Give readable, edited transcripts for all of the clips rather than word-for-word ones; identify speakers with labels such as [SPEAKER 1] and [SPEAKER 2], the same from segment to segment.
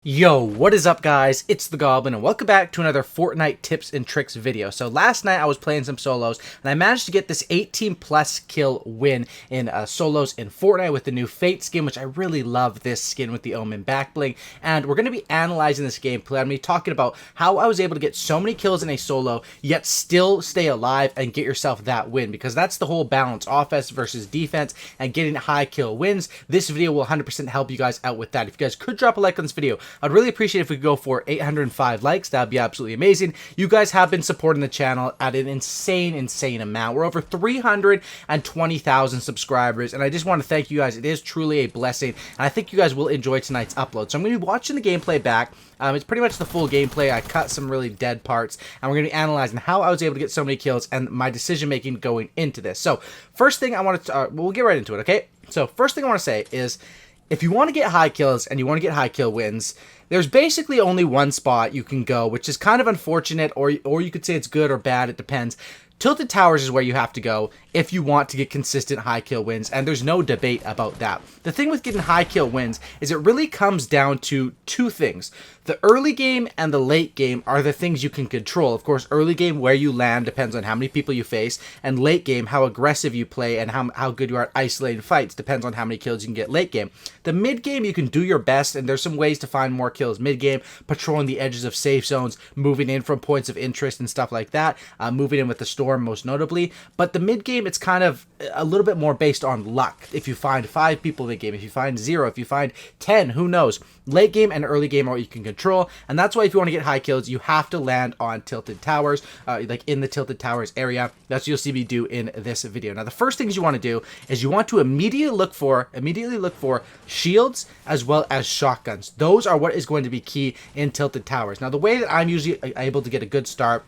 [SPEAKER 1] Yo, what is up guys? It's the Goblin and welcome back to another Fortnite tips and tricks video. So last night I was playing some solos and I managed to get this 18 plus kill win in solos in Fortnite with the new Fate skin, which I really love this skin with the Omen back bling. And we're going to be analyzing this gameplay. I'm going to be talking about how I was able to get so many kills in a solo yet still stay alive and get yourself that win, because that's the whole balance, offense versus defense and getting high kill wins. This video will 100% help you guys out with that. If you guys could drop a like on this video, I'd really appreciate if we could go for 805 likes. That'd be absolutely amazing. You guys have been supporting the channel at an insane amount. We're over 320,000 subscribers, and I just want to thank you guys. It is truly a blessing, and I think you guys will enjoy tonight's upload. So I'm going to be watching the gameplay back. It's pretty much the full gameplay. I cut some really dead parts, and we're going to be analyzing how I was able to get so many kills and my decision making going into this. So first thing I want to, we'll get right into it, okay? So first thing I want to say is, if you want to get high kills and you want to get high kill wins, there's basically only one spot you can go, which is kind of unfortunate, or you could say it's good or bad, it depends. Tilted Towers is where you have to go if you want to get consistent high kill wins, and there's no debate about that. The thing with getting high kill wins is it really comes down to two things. The early game and the late game are the things you can control. Of course, early game, where you land depends on how many people you face, and late game, how aggressive you play and how good you are at isolating fights depends on how many kills you can get late game. The mid game, you can do your best, and there's some ways to find more kills mid game, patrolling the edges of safe zones, moving in from points of interest and stuff like that, moving in with the storm most notably. But the mid game, it's kind of a little bit more based on luck. If you find 5 people mid game, if you find 0, if you find 10, who knows? Late game and early game are what you can control, and that's why if you want to get high kills, you have to land on tilted towers, like in the tilted towers area. That's what you'll see me do in this video. Now, the first things you want to do is you want to immediately look for shields as well as shotguns. Those are what is going to be key in tilted towers. Now, the way that I'm usually able to get a good start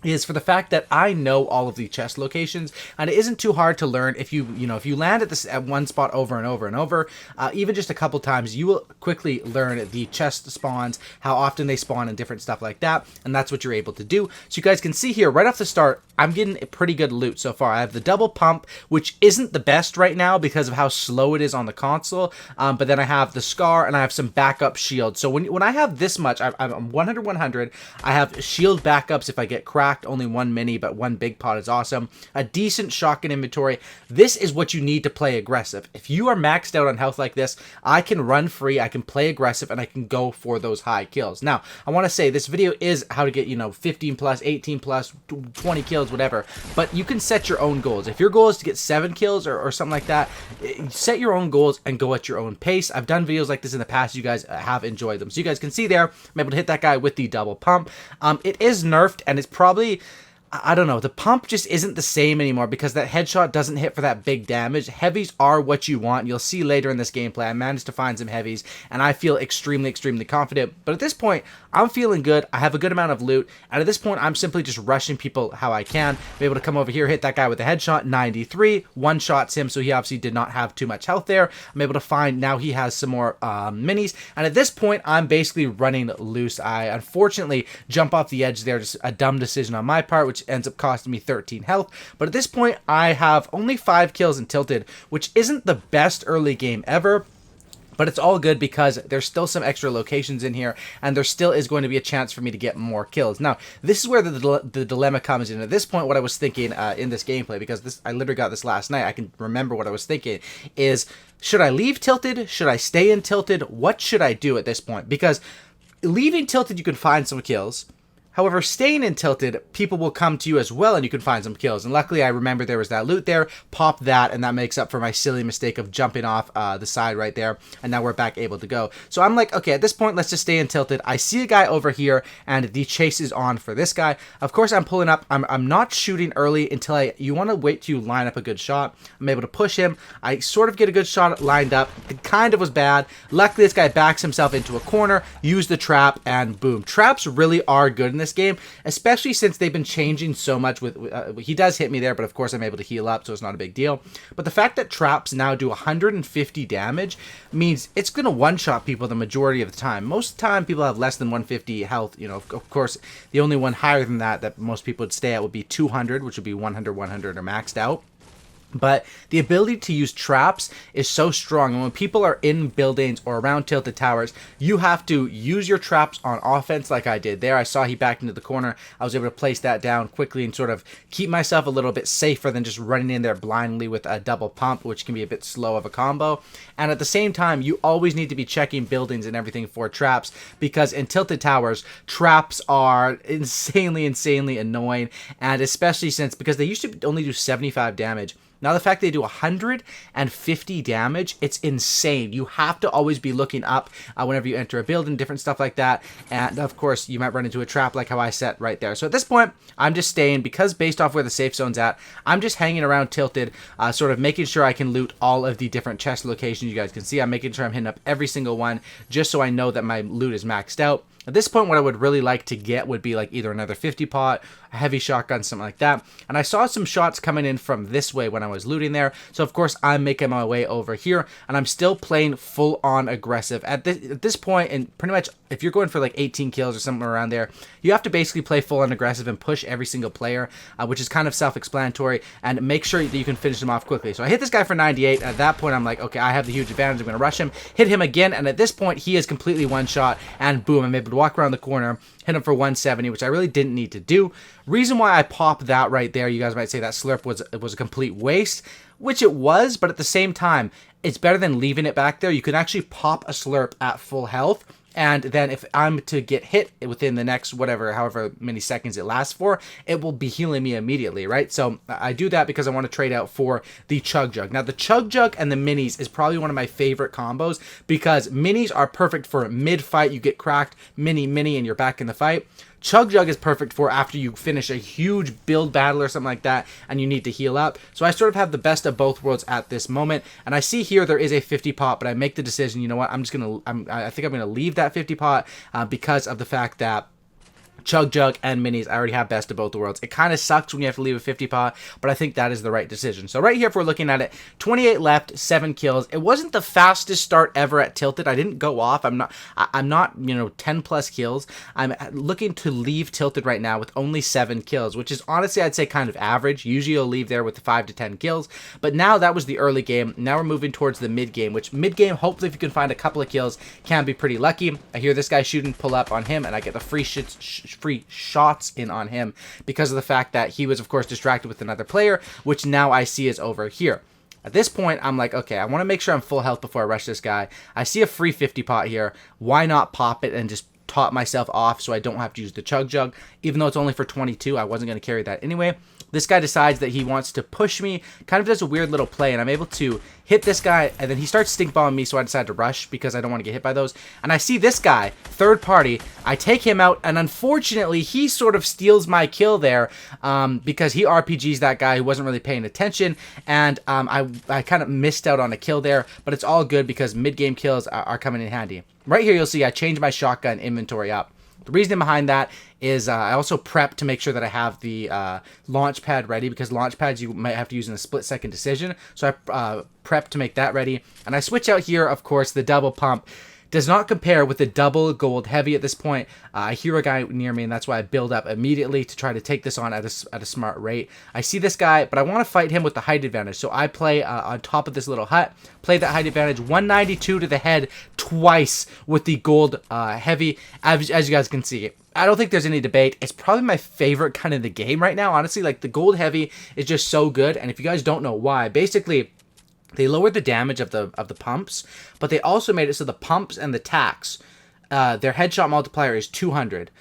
[SPEAKER 1] is for the fact that I know all of the chest locations, and it isn't too hard to learn. If you land at one spot over and over and over, even just a couple times, you will quickly learn the chest spawns, how often they spawn, and different stuff like that, and that's what you're able to do. So you guys can see here right off the start, I'm getting a pretty good loot so far. I have the double pump, which isn't the best right now because of how slow it is on the console, but then I have the scar and I have some backup shields. So when I have this much, I'm 100. I have shield backups if I get cracked. Only one mini, but one big pot is awesome. A decent shotgun inventory. This is what you need to play aggressive. If you are maxed out on health like this, I can run free, I can play aggressive, and I can go for those high kills. Now, I want to say this video is how to get, 15 plus, 18 plus, 20 kills, whatever, but you can set your own goals. If your goal is to get 7 kills or something like that, set your own goals and go at your own pace. I've done videos like this in the past. You guys have enjoyed them. So you guys can see there, I'm able to hit that guy with the double pump. It is nerfed, and it's probably, I don't know, the pump just isn't the same anymore because that headshot doesn't hit for that big damage. Heavies are what you want. You'll see later in this gameplay, I managed to find some heavies, and I feel extremely confident. But at this point, I'm feeling good. I have a good amount of loot, and at this point, I'm simply just rushing people how I can. Be able to come over here, hit that guy with a headshot, 93, one-shots him, so he obviously did not have too much health there. I'm able to find, now he has some more minis, and at this point, I'm basically running loose. I unfortunately jump off the edge there, just a dumb decision on my part, which ends up costing me 13 health. But at this point, I have only 5 kills in Tilted, which isn't the best early game ever. But it's all good because there's still some extra locations in here, and there still is going to be a chance for me to get more kills. Now, this is where the dilemma comes in. At this point, what I was thinking in this gameplay, because I literally got this last night, I can remember what I was thinking, is should I leave Tilted? Should I stay in Tilted? What should I do at this point? Because leaving Tilted, you can find some kills. However, staying in Tilted, people will come to you as well, and you can find some kills. And luckily, I remember there was that loot there. Pop that, and that makes up for my silly mistake of jumping off the side right there. And now we're back able to go. So I'm like, okay, at this point, let's just stay in Tilted. I see a guy over here, and the chase is on for this guy. Of course, I'm pulling up. I'm not shooting early until you want to wait till you line up a good shot. I'm able to push him. I sort of get a good shot lined up. It kind of was bad. Luckily, this guy backs himself into a corner, use the trap, and boom. Traps really are good in this game, especially since they've been changing so much with he does hit me there, but of course I'm able to heal up, so it's not a big deal. But the fact that traps now do 150 damage means it's going to one-shot people the majority of the time. Most of the time people have less than 150 health. Of course, the only one higher than that most people would stay at would be 200, which would be 100 or maxed out. But the ability to use traps is so strong. And when people are in buildings or around tilted towers, you have to use your traps on offense like I did there. I saw he backed into the corner. I was able to place that down quickly and sort of keep myself a little bit safer than just running in there blindly with a double pump, which can be a bit slow of a combo. And at the same time, you always need to be checking buildings and everything for traps, because in tilted towers, traps are insanely annoying. And especially because they used to only do 75 damage. Now, the fact they do 150 damage, it's insane. You have to always be looking up whenever you enter a building, different stuff like that. And, of course, you might run into a trap like how I set right there. So at this point, I'm just staying, because based off where the safe zone's at, I'm just hanging around tilted, sort of making sure I can loot all of the different chest locations you guys can see. I'm making sure I'm hitting up every single one, just so I know that my loot is maxed out. At this point, what I would really like to get would be like either another 50 pot, a heavy shotgun, something like that. And I saw some shots coming in from this way when I was looting there. So, of course, I'm making my way over here, and I'm still playing full-on aggressive. At this point, and pretty much if you're going for like 18 kills or somewhere around there, you have to basically play full-on aggressive and push every single player, which is kind of self-explanatory, and make sure that you can finish them off quickly. So I hit this guy for 98. At that point, I'm like, okay, I have the huge advantage. I'm going to rush him, hit him again, and at this point, he is completely one-shot, and boom, I'm able to walk around the corner, hit him for 170, which I really didn't need to do. Reason why I popped that right there, you guys might say that slurp was a complete waste, which it was, but at the same time, it's better than leaving it back there. You can actually pop a slurp at full health, and then if I'm to get hit within the next however many seconds it lasts for, it will be healing me immediately, right? So I do that because I want to trade out for the Chug Jug. Now, the Chug Jug and the Minis is probably one of my favorite combos, because Minis are perfect for mid-fight. You get cracked, mini, and you're back in the fight. Chug Jug is perfect for after you finish a huge build battle or something like that and you need to heal up. So I sort of have the best of both worlds at this moment. And I see here there is a 50 pot, but I make the decision, you know what, I think I'm gonna leave that 50 pot because of the fact that Chug Jug and Minis, I already have best of both worlds. It kind of sucks when you have to leave a 50 pot, but I think that is the right decision. So right here, if we're looking at it, 28 left, 7 kills. It wasn't the fastest start ever at Tilted. I didn't go off. I'm not, 10 plus kills. I'm looking to leave Tilted right now with only 7 kills, which is honestly, I'd say kind of average. Usually you'll leave there with 5 to 10 kills, but now that was the early game. Now we're moving towards the mid game, which mid game, hopefully if you can find a couple of kills, can be pretty lucky. I hear this guy shooting, pull up on him, and I get the free shots in on him because of the fact that he was, of course, distracted with another player, which now I see is over here. At this point, I'm like, okay, I want to make sure I'm full health before I rush this guy. I see a free 50 pot here. Why not pop it and just top myself off so I don't have to use the Chug Jug? Even though it's only for 22, I wasn't going to carry that anyway. This guy decides that he wants to push me, kind of does a weird little play, and I'm able to hit this guy, and then he starts stink bombing me, so I decide to rush because I don't want to get hit by those. And I see this guy, third party, I take him out, and unfortunately, he sort of steals my kill there because he RPGs that guy who wasn't really paying attention, and I kind of missed out on a kill there, but it's all good because mid-game kills are coming in handy. Right here, you'll see I changed my shotgun inventory up. The reason behind that is I also prep to make sure that I have the launch pad ready, because launch pads you might have to use in a split-second decision. So I prep to make that ready. And I switch out here, of course, the double pump. Does not compare with the double gold heavy at this point. I hear a guy near me, and that's why I build up immediately to try to take this on at a smart rate. I see this guy, but I want to fight him with the height advantage. So I play on top of this little hut, play that height advantage, 192 to the head twice with the gold heavy, as you guys can see. I don't think there's any debate. It's probably my favorite kind of the game right now. Honestly, like the gold heavy is just so good. And if you guys don't know why, basically, they lowered the damage of the pumps, but they also made it so the pumps and the tacs, their headshot multiplier is 200,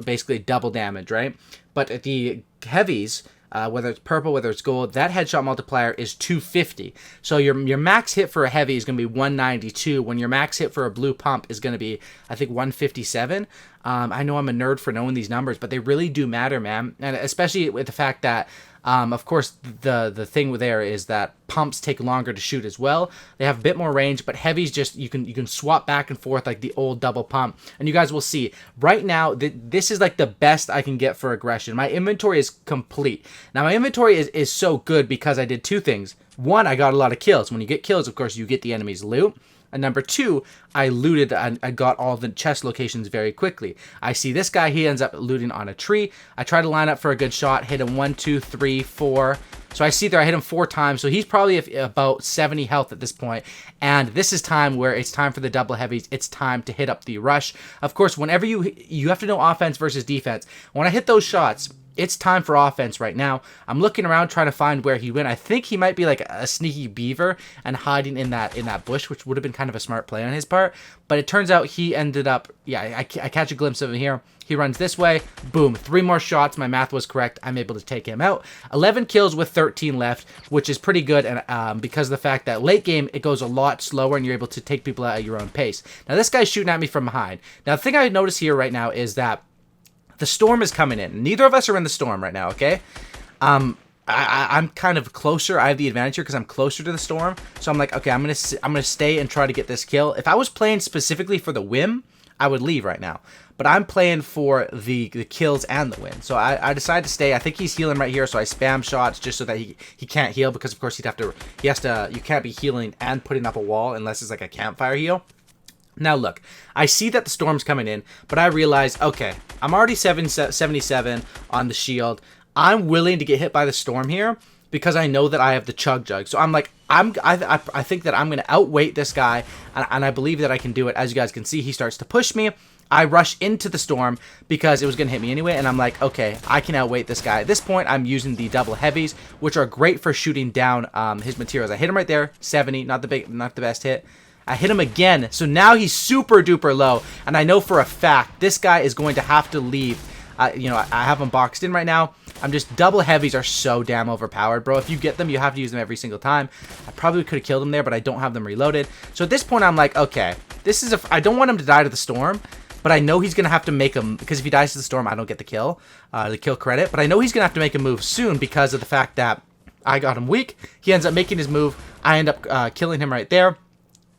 [SPEAKER 1] basically double damage, right? But the heavies, whether it's purple, whether it's gold, that headshot multiplier is 250. So your max hit for a heavy is going to be 192, when your max hit for a blue pump is going to be, I think, 157. I know I'm a nerd for knowing these numbers, but they really do matter, man. And especially with the fact that, of course, the thing there is that pumps take longer to shoot as well. They have a bit more range, but heavies just, you can swap back and forth like the old double pump. And you guys will see, right now, this is like the best I can get for aggression. My inventory is complete. Now, my inventory is so good because I did two things. One, I got a lot of kills. When you get kills, of course, you get the enemy's loot. And number two, I looted and I got all the chest locations very quickly. I see this guy, he ends up looting on a tree. I try to line up for a good shot, hit him 1, 2, 3, 4, So I see there I hit him 4 times. So he's probably about 70 health at this point. And this is time where it's time for the double heavies. It's time to hit up the rush. Of course, whenever you have to know offense versus defense. When I hit those shots, it's time for offense right now. I'm looking around trying to find where he went. I think he might be like a sneaky beaver and hiding in that bush, which would have been kind of a smart play on his part. But it turns out he ended up, yeah, I catch a glimpse of him here. He runs this way. Boom. 3 more shots. My math was correct. I'm able to take him out. 11 kills with 13 left, which is pretty good. And because of the fact that late game, it goes a lot slower and you're able to take people out at your own pace. Now, this guy's shooting at me from behind. Now, the thing I notice here right now is that the storm is coming in. Neither of us are in the storm right now, okay? I'm kind of closer. I have the advantage here because I'm closer to the storm. So I'm like, okay, I'm gonna stay and try to get this kill. If I was playing specifically for the win, I would leave right now. But I'm playing for the kills and the win. So I decided to stay. I think he's healing right here, so I spam shots just so that he can't heal because of course you can't be healing and putting up a wall unless it's like a campfire heal. Now look, I see that the storm's coming in, but I realize, okay, I'm already 77 on the shield. I'm willing to get hit by the storm here because I know that I have the chug jug. So I'm like, I think that I'm going to outweight this guy, and I believe that I can do it. As you guys can see, he starts to push me. I rush into the storm because it was going to hit me anyway, and I'm like, okay, I can outweight this guy. At this point, I'm using the double heavies, which are great for shooting down his materials. I hit him right there, 70, not the best hit. I hit him again, so now he's super duper low, and I know for a fact this guy is going to have to leave. You know, I have him boxed in right now. I'm just, double heavies are so damn overpowered, bro. If you get them, you have to use them every single time. I probably could have killed him there, but I don't have them reloaded. So at this point, I'm like, okay, I don't want him to die to the storm, but I know he's going to have to make him, because if he dies to the storm, I don't get the kill credit, but I know he's going to have to make a move soon because of the fact that I got him weak. He ends up making his move. I end up killing him right there.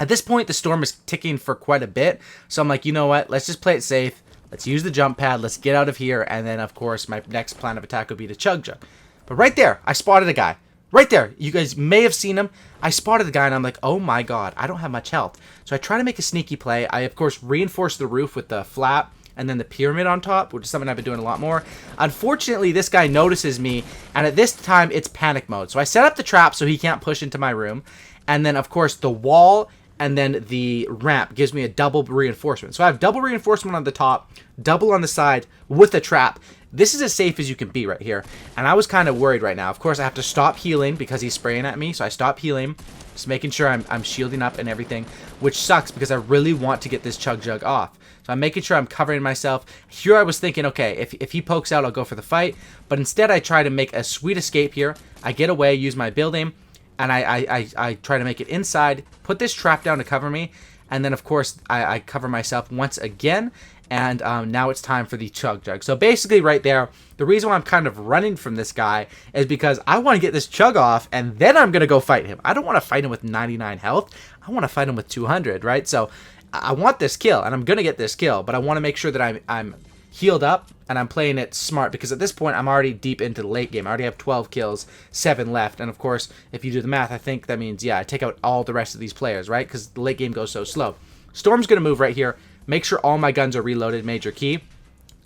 [SPEAKER 1] At this point, the storm is ticking for quite a bit, so I'm like, you know what? Let's just play it safe. Let's use the jump pad. Let's get out of here, and then, of course, my next plan of attack would be to chug jug. But right there, I spotted a guy. Right there. You guys may have seen him. I spotted the guy, and I'm like, oh my god, I don't have much health. So I try to make a sneaky play. I, of course, reinforce the roof with the flap and then the pyramid on top, which is something I've been doing a lot more. Unfortunately, this guy notices me, and at this time, it's panic mode. So I set up the trap so he can't push into my room, and then, of course, the wall and then the ramp gives me a double reinforcement. So I have double reinforcement on the top, double on the side with a trap. This is as safe as you can be right here. And I was kind of worried right now. Of course, I have to stop healing because he's spraying at me. So I stop healing, just making sure I'm shielding up and everything, which sucks because I really want to get this chug jug off. So I'm making sure I'm covering myself. Here I was thinking, okay, if he pokes out, I'll go for the fight. But instead, I try to make a sweet escape here. I get away, use my building, and I try to make it inside, put this trap down to cover me, and then, of course, I cover myself once again, and now it's time for the chug jug. So basically right there, the reason why I'm kind of running from this guy is because I want to get this chug off, and then I'm going to go fight him. I don't want to fight him with 99 health. I want to fight him with 200, right? So I want this kill, and I'm going to get this kill, but I want to make sure that I'm healed up, and I'm playing it smart, because at this point, I'm already deep into the late game. I already have 12 kills, 7 left, and of course, if you do the math, I think that means, yeah, I take out all the rest of these players, right? Because the late game goes so slow. Storm's going to move right here. Make sure all my guns are reloaded, major key.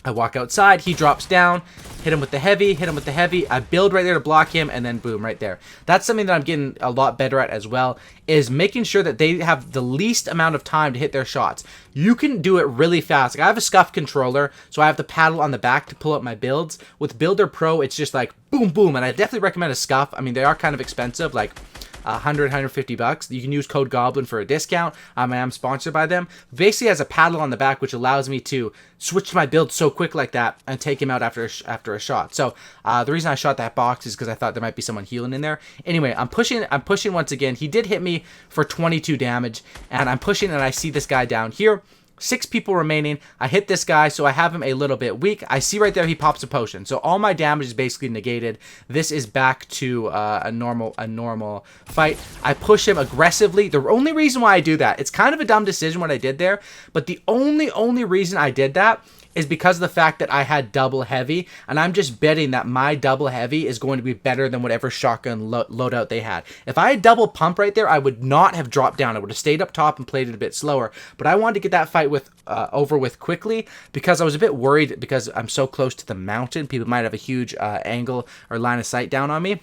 [SPEAKER 1] I walk outside, he drops down, hit him with the heavy, I build right there to block him, and then boom, right there. That's something that I'm getting a lot better at as well, is making sure that they have the least amount of time to hit their shots. You can do it really fast. Like, I have a scuff controller, so I have the paddle on the back to pull up my builds. With Builder Pro, it's just like boom, boom, and I definitely recommend a scuff. I mean, they are kind of expensive, like 150 bucks. You can use code Goblin for a discount. I am sponsored by them. Basically has a paddle on the back, which allows me to switch my build so quick like that and take him out after a shot. So the reason I shot that box is because I thought there might be someone healing in there. Anyway, I'm pushing once again. He did hit me for 22 damage, and I'm pushing, and I see this guy down here. 6 people remaining. I hit this guy, so I have him a little bit weak. I see right there he pops a potion, so all my damage is basically negated. This is back to a normal fight. I push him aggressively. The only reason why I do that, it's kind of a dumb decision what I did there, but the only reason I did that is because of the fact that I had double heavy, and I'm just betting that my double heavy is going to be better than whatever shotgun loadout they had. If I had double pump right there, I would not have dropped down. I would have stayed up top and played it a bit slower, but I wanted to get that fight over with quickly because I was a bit worried because I'm so close to the mountain. People might have a huge angle or line of sight down on me.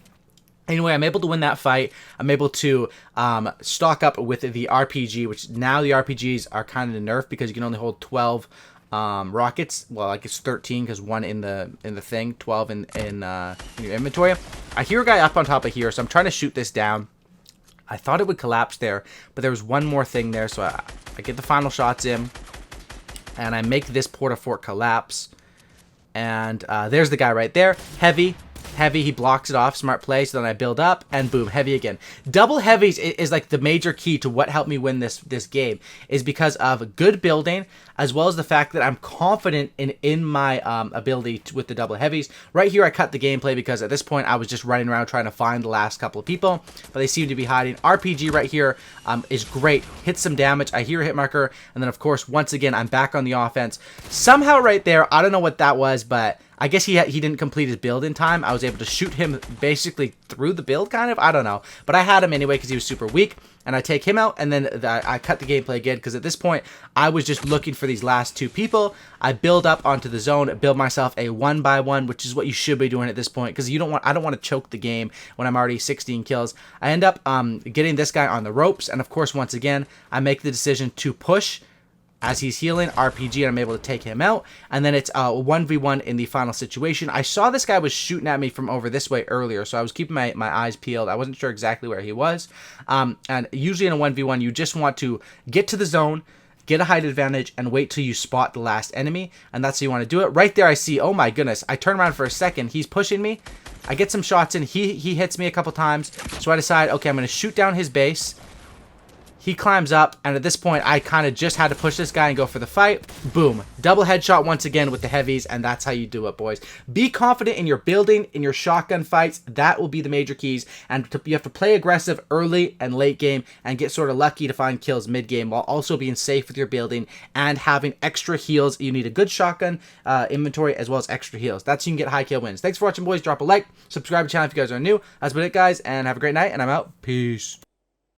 [SPEAKER 1] Anyway, I'm able to win that fight. I'm able to stock up with the RPG, which now the RPGs are kind of nerfed because you can only hold 12 rockets. Well, I guess 13 because one in the thing, 12 in your inventory. I hear a guy up on top of here, so I'm trying to shoot this down. I thought it would collapse there, but there was one more thing there, so I get the final shots in, and I make this porta-fort collapse. And there's the guy right there. Heavy. He blocks it off. Smart play. So then I build up and boom, heavy again. Double heavies is like the major key to what helped me win this game, is because of good building, as well as the fact that I'm confident in my ability with the double heavies. Right here I cut the gameplay because at this point I was just running around trying to find the last couple of people, but they seem to be hiding. RPG right here is great. Hits some damage. I hear a hit marker, and then of course once again I'm back on the offense. Somehow right there, I don't know what that was, but I guess he didn't complete his build in time. I was able to shoot him basically through the build, kind of. I don't know. But I had him anyway because he was super weak. And I take him out, and then I cut the gameplay again because at this point, I was just looking for these last two people. I build up onto the zone, build myself a 1-by-1, which is what you should be doing at this point because I don't want to choke the game when I'm already 16 kills. I end up getting this guy on the ropes, and of course, once again, I make the decision to push as he's healing, RPG, and I'm able to take him out. And then it's 1v1 in the final situation. I saw this guy was shooting at me from over this way earlier, so I was keeping my eyes peeled. I wasn't sure exactly where he was. And usually in a 1v1, you just want to get to the zone, get a height advantage, and wait till you spot the last enemy. And that's how you want to do it. Right there I see, oh my goodness, I turn around for a second. He's pushing me. I get some shots in. He hits me a couple times. So I decide, okay, I'm going to shoot down his base. He climbs up, and at this point, I kind of just had to push this guy and go for the fight. Boom. Double headshot once again with the heavies, and that's how you do it, boys. Be confident in your building, in your shotgun fights. That will be the major keys, and you have to play aggressive early and late game and get sort of lucky to find kills mid-game while also being safe with your building and having extra heals. You need a good shotgun inventory as well as extra heals. That's how you can get high kill wins. Thanks for watching, boys. Drop a like, subscribe to the channel if you guys are new. That's about it, guys, and have a great night, and I'm out. Peace.